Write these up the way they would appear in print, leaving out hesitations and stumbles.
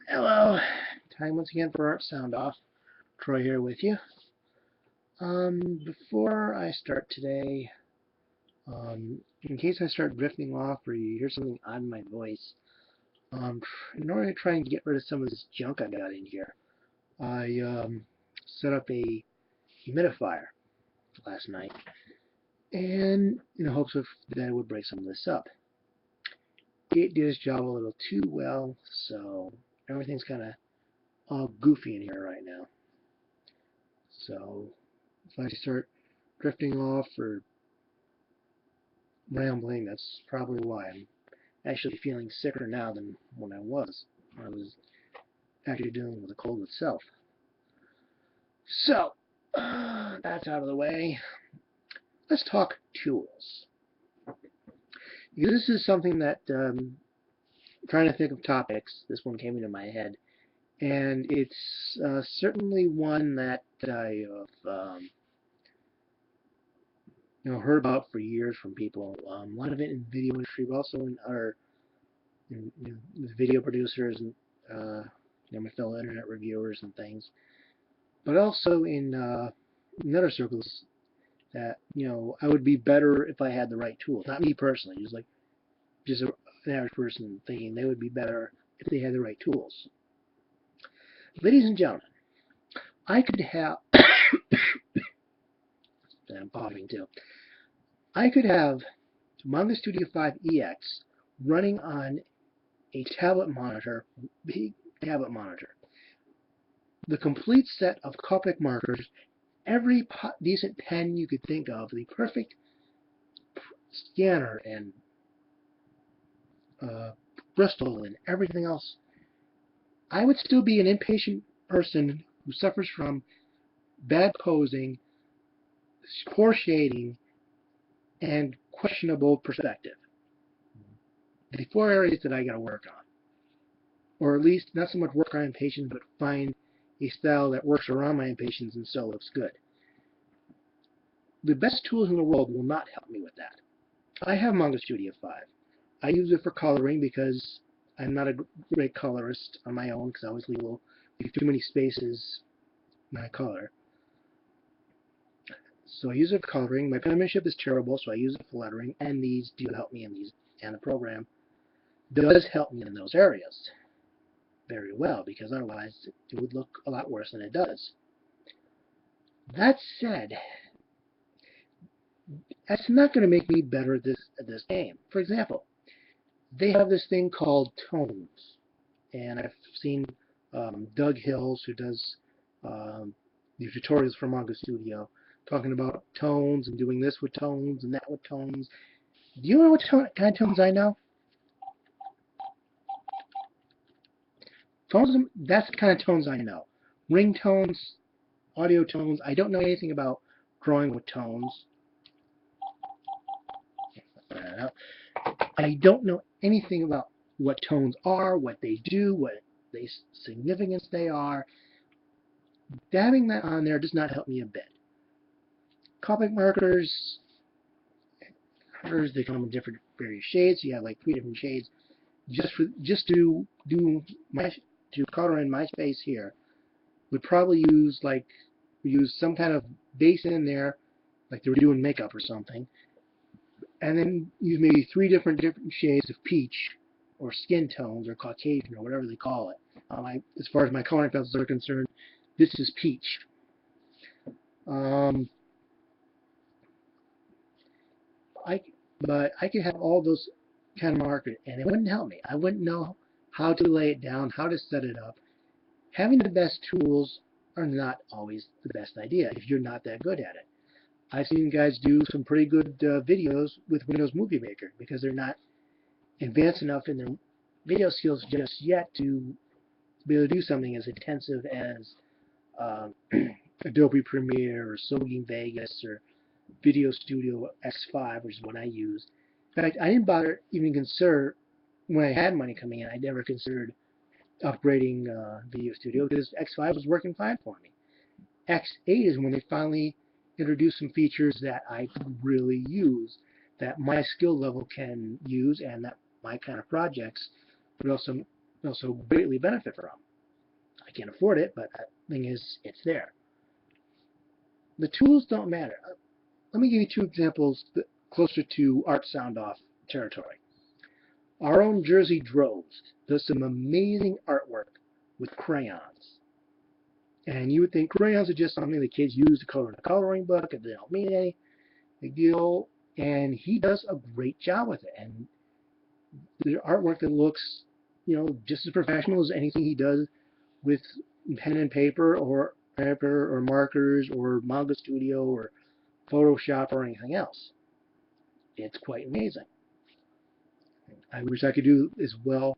Hello, time once again for Art Soundoff. Troy here with you. Before I start today, in case I start drifting off or you hear something odd in my voice, in order to try and get rid of some of this junk I got in here, I set up a humidifier last night, and in the hopes of that it would break some of this up. It did its job a little too well, so everything's kind of all goofy in here right now. So if I start drifting off or rambling, that's probably why. I'm actually feeling sicker now than when I was. I was actually dealing with the cold itself. So, that's out of the way. Let's talk tools. Because this is something that, trying to think of topics, this one came into my head. And it's certainly one that I have heard about for years from people. A lot of it in video industry, but also in other video producers and my fellow internet reviewers and things. But also in other circles that I would be better if I had the right tools. Not me personally, just an average person thinking they would be better if they had the right tools. Ladies and gentlemen, I could have. I'm coughing too. I could have Manga Studio 5 EX running on a tablet monitor, big tablet monitor. The complete set of Copic markers, every decent pen you could think of, the perfect scanner and Bristol and everything else. I would still be an impatient person who suffers from bad posing, poor shading, and questionable perspective. The four areas that I got to work on. Or at least not so much work on impatience, but find a style that works around my impatience and still looks good. The best tools in the world will not help me with that. I have Manga Studio 5. I use it for coloring because I'm not a great colorist on my own because I always leave too many spaces when I color. So I use it for coloring. My penmanship is terrible, so I use it for lettering, and these do help me in these, and the program does help me in those areas very well, because otherwise it would look a lot worse than it does. That said, that's not going to make me better at this game. For example, they have this thing called tones, and I've seen Doug Hills, who does the tutorials for Manga Studio, talking about tones and doing this with tones and that with tones. Do you know what kind of tones I know? Tones, that's the kind of tones I know. Ringtones, audio tones. I don't know anything about drawing with tones. I don't know anything about what tones are, what they do, what significance they are. Having that on there does not help me a bit. Copic markers, they come in different various shades. So you have like 3 different shades. Just to color in my space here, would probably use some kind of base in there, like they were doing makeup or something, and then use maybe 3 different shades of peach, or skin tones, or Caucasian, or whatever they call it. As far as my coloring pencils are concerned, this is peach. But I could have all those kind of markers, and it wouldn't help me. I wouldn't know how to lay it down, how to set it up. Having the best tools are not always the best idea if you're not that good at it. I've seen guys do some pretty good videos with Windows Movie Maker because they're not advanced enough in their video skills just yet to be able to do something as intensive as Adobe Premiere or Sony Vegas or Video Studio X5, which is what I use. In fact, I didn't bother even consider, when I had money coming in, I never considered upgrading Video Studio because X5 was working fine for me. X8 is when they finally introduced some features that I could really use, that my skill level can use, and that my kind of projects would also also greatly benefit from. I can't afford it, but the thing is, it's there. The tools don't matter. Let me give you two examples closer to Art Soundoff territory. Our own Jersey Droves does some amazing artwork with crayons. And you would think crayons are just something the kids use to color in a coloring book, and they don't mean any big deal. And he does a great job with it. And the artwork that looks, just as professional as anything he does with pen and paper or markers or Manga Studio or Photoshop or anything else. It's quite amazing. I wish I could do as well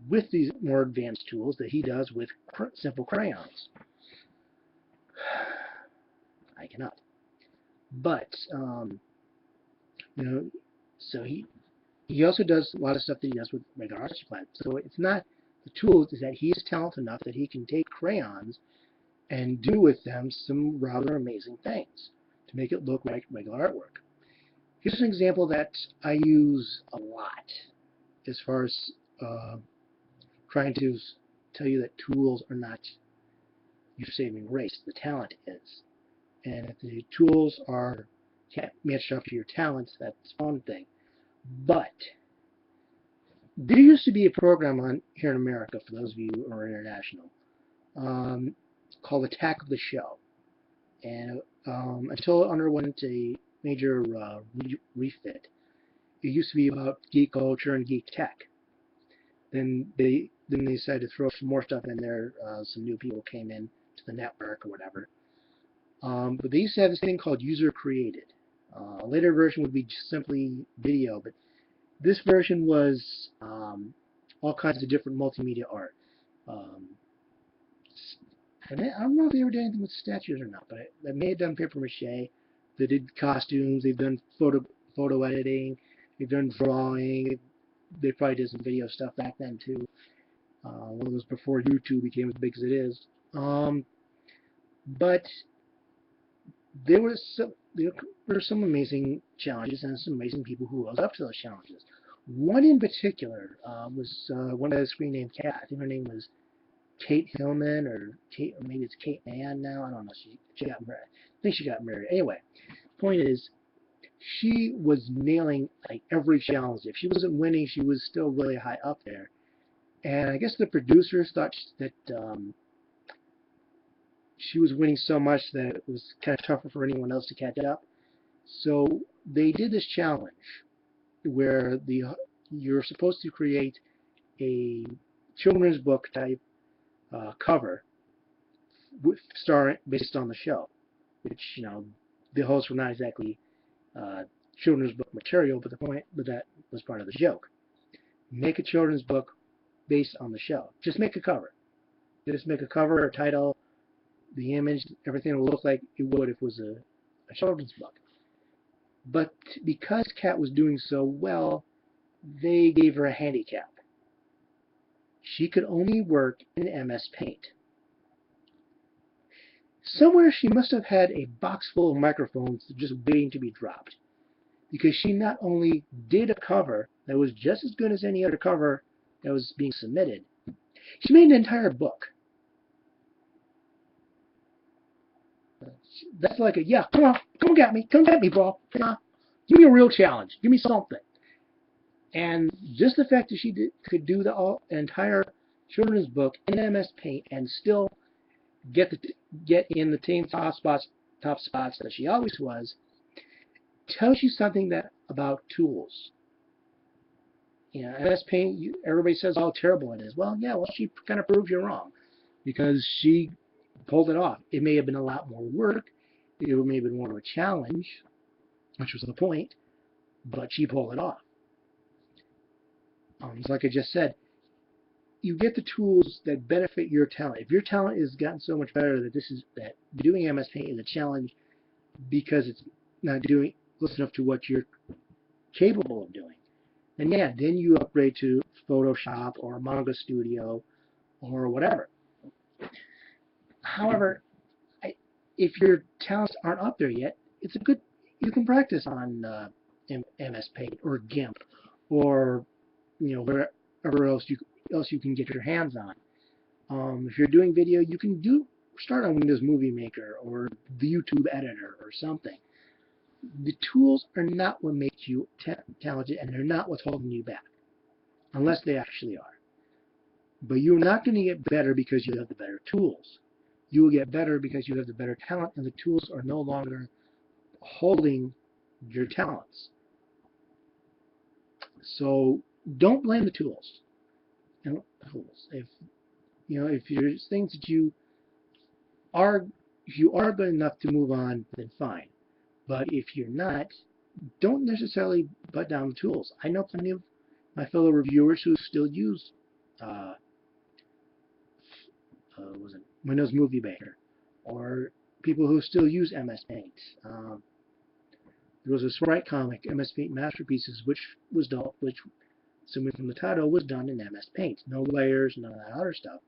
with these more advanced tools that he does with simple crayons. I cannot. But, so he also does a lot of stuff that he does with regular art supplies. So it's not the tools, it's that he is talented enough that he can take crayons and do with them some rather amazing things to make it look like regular artwork. Here's an example that I use a lot as far as trying to tell you that tools are not your saving grace. The talent is. And if the tools can't match up to your talents, that's one thing. But there used to be a program on here in America, for those of you who are international, called Attack of the Show. And until it underwent a major refit, it used to be about geek culture and geek tech. Then they decided to throw some more stuff in there. Some new people came in to the network or whatever. But they used to have this thing called user created. A later version would be just simply video, but this version was all kinds of different multimedia art. And I don't know if they ever did anything with statues or not, but they may have done paper mache. They did costumes. They've done photo editing. They've done drawing. They probably did some video stuff back then too. Well, it was before YouTube became as big as it is. But there were some amazing challenges and some amazing people who rose up to those challenges. One in particular was one that has a screen named Kat. I think her name was Kate Hillman, or maybe it's Kate Mann now. I don't know. She got married. I think she got married. Anyway, point is, she was nailing like every challenge. If she wasn't winning, she was still really high up there. And I guess the producers thought that she was winning so much that it was kind of tougher for anyone else to catch up. So they did this challenge where you're supposed to create a children's book type cover based on the show, which the hosts were not exactly children's book material, but that was part of the joke. Make a children's book based on the show. Just make a cover. Just make a cover, a title, the image, everything will look like it would if it was a children's book. But because Kat was doing so well, they gave her a handicap. She could only work in MS Paint. Somewhere she must have had a box full of microphones just waiting to be dropped, because she not only did a cover that was just as good as any other cover that was being submitted, she made an entire book. That's like come get me, bro. Give me a real challenge. Give me something. And just the fact that she could do the entire children's book in MS Paint and still get in the top spots that she always was, tells you something about tools. MS Paint, everybody says how terrible it is. Well, yeah, she kind of proves you wrong, because she pulled it off. It may have been a lot more work. It may have been more of a challenge, which was the point, but she pulled it off. Like I just said, you get the tools that benefit your talent. If your talent has gotten so much better that doing MS Paint is a challenge because it's not doing close enough to what you're capable of doing, then you upgrade to Photoshop or Manga Studio or whatever. However, if your talents aren't up there yet, you can practice on MS Paint or GIMP or wherever else else you can get your hands on. If you're doing video, you can start on Windows Movie Maker or the YouTube editor or something. The tools are not what make you talented, and they're not what's holding you back, unless they actually are. But you're not going to get better because you have the better tools. You will get better because you have the better talent, and the tools are no longer holding your talents. So don't blame the tools. If there's things that if you are good enough to move on, then fine. But if you're not, don't necessarily butt down the tools. I know plenty of my fellow reviewers who still use Windows Movie Maker, or people who still use MS Paint. There was a Sprite comic, MS Paint Masterpieces, which similar from the title, was done in MS Paint. No layers, none of that other stuff,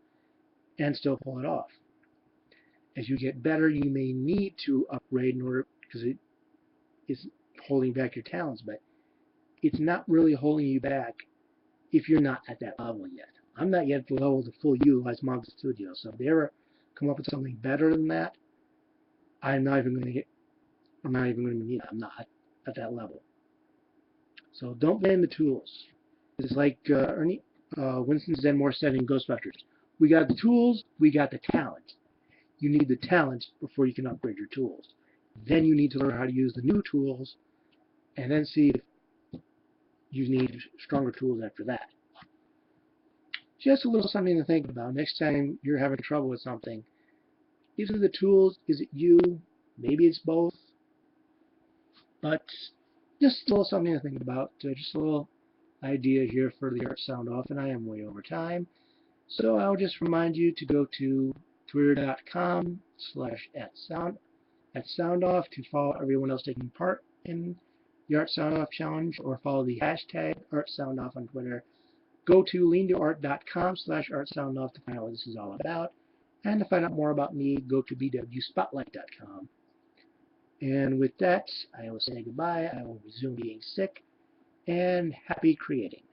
and still pull it off. As you get better, you may need to upgrade in order, because it is holding back your talents, but it's not really holding you back if you're not at that level yet. I'm not yet at the level to fully utilize Manga Studio, so if they ever come up with something better than that, I'm not even going to need it. I'm not at that level. So don't blame the tools. It's like Winston Zenmore said in Ghostbusters. We got the tools, we got the talent. You need the talent before you can upgrade your tools. Then you need to learn how to use the new tools, and then see if you need stronger tools after that. Just a little something to think about. Next time you're having trouble with something, is it the tools? Is it you? Maybe it's both. But just a little something to think about. Just a little idea here for the Art Sound Off, and I am way over time. So I'll just remind you to go to twitter.com/@Soundoff to follow everyone else taking part in the Art Sound Off challenge, or follow the hashtag ArtSoundoff on Twitter. Go to leantoart.com/ArtSoundoff to find out what this is all about. And to find out more about me, go to bwspotlight.com. And with that, I will say goodbye. I will resume being sick, and happy creating.